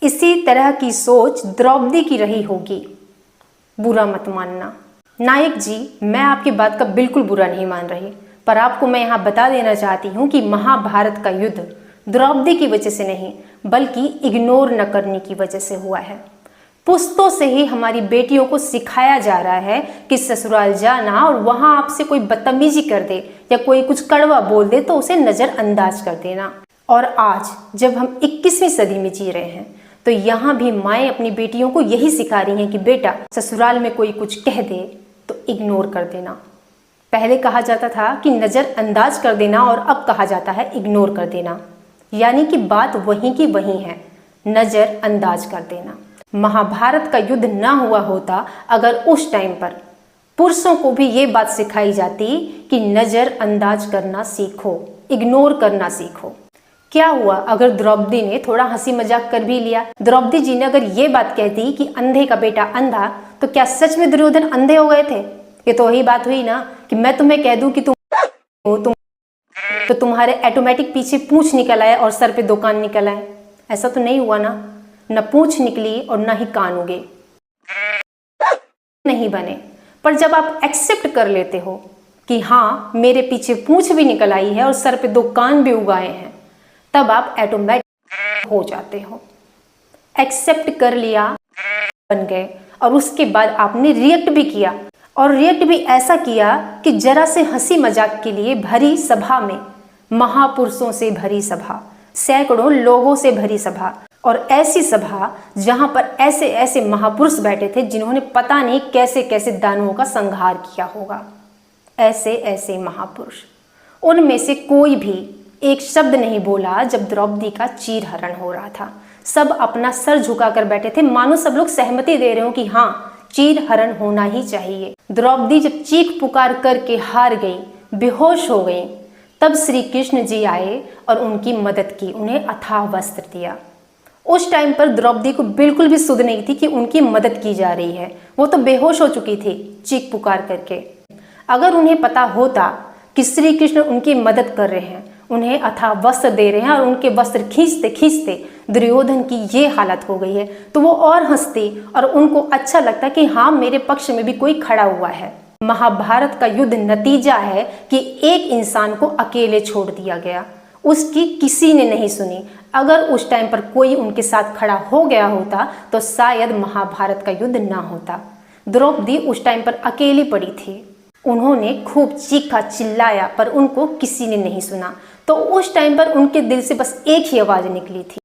इसी तरह की सोच द्रौपदी की रही होगी। बुरा मत मानना। नायक जी, मैं आपकी बात का बिल्कुल बुरा नहीं मान रही, पर आपको मैं यहाँ बता देना चाहती हूँ कि महाभारत का युद्ध द्रौपदी की वजह से नहीं, बल्कि इग्नोर न करने की वजह से हुआ है। पुश्तों से ही हमारी बेटियों को सिखाया जा रहा है कि ससुराल जाना और वहां आपसे कोई बदतमीजी कर दे या कोई कुछ कड़वा बोल दे तो उसे नजरअंदाज कर देना। और आज जब हम 21वीं सदी में जी रहे हैं तो यहाँ भी माएँ अपनी बेटियों को यही सिखा रही हैं कि बेटा ससुराल में कोई कुछ कह दे तो इग्नोर कर देना। पहले कहा जाता था कि नजरअंदाज कर देना और अब कहा जाता है इग्नोर कर देना, यानी कि बात वहीं की वहीं है, नजरअंदाज कर देना। महाभारत का युद्ध ना हुआ होता अगर उस टाइम पर पुरुषों को भी ये बात सिखाई जाती कि नजरअंदाज करना सीखो, इग्नोर करना सीखो। क्या हुआ अगर द्रौपदी ने थोड़ा हंसी मजाक कर भी लिया? द्रौपदी जी ने अगर ये बात कहती कि अंधे का बेटा अंधा, तो क्या सच में दुर्योधन अंधे हो गए थे? ये तो वही बात हुई ना कि मैं तुम्हें कह दूं कि तुम तो तुम्हारे ऑटोमेटिक पीछे पूंछ निकल आए और सर पे दो कान निकल आए। ऐसा तो नहीं हुआ ना, न पूंछ निकली और न ही कान उगे, नहीं बने। पर जब आप एक्सेप्ट कर लेते हो कि हाँ मेरे पीछे पूंछ भी निकल आई है और सर पे दो कान भी उगाए हैं, तब आप ऑटोमेटिक हो जाते हो। एक्सेप्ट कर लिया, बन गए। और उसके बाद आपने रिएक्ट भी किया, और रिएक्ट भी ऐसा किया कि जरा से हंसी मजाक के लिए भरी सभा में, महापुरुषों से भरी सभा, सैकड़ों लोगों से भरी सभा, और ऐसी सभा जहां पर ऐसे ऐसे महापुरुष बैठे थे जिन्होंने पता नहीं कैसे कैसे दानवों का संहार किया होगा। ऐसे ऐसे महापुरुष, उनमें से कोई भी एक शब्द नहीं बोला जब द्रौपदी का चीरहरण हो रहा था। सब अपना सर झुकाकर बैठे थे, मानो सब लोग सहमति दे रहे हो कि हाँ चीरहरण होना ही चाहिए। द्रौपदी जब चीख पुकार करके हार गई, बेहोश हो गई, तब श्री कृष्ण जी आए और उनकी मदद की, उन्हें अथाह वस्त्र दिया। उस टाइम पर द्रौपदी को बिल्कुल भी सुध नहीं थी कि उनकी मदद की जा रही है, वो तो बेहोश हो चुकी थी चीख पुकार करके। अगर उन्हें पता होता कि श्री कृष्ण उनकी मदद कर रहे हैं, उन्हें अथाह वस्त्र दे रहे हैं और उनके वस्त्र खींचते खींचते दुर्योधन की ये हालत हो गई है, तो वो और हंसती और उनको अच्छा लगता कि हाँ मेरे पक्ष में भी कोई खड़ा हुआ है। महाभारत का युद्ध नतीजा है कि एक इंसान को अकेले छोड़ दिया गया, उसकी किसी ने नहीं सुनी। अगर उस टाइम पर कोई उनके साथ खड़ा हो गया होता तो शायद महाभारत का युद्ध ना होता। द्रौपदी उस टाइम पर अकेली पड़ी थी, उन्होंने खूब चीखा चिल्लाया पर उनको किसी ने नहीं सुना। तो उस टाइम पर उनके दिल से बस एक ही आवाज निकली थी,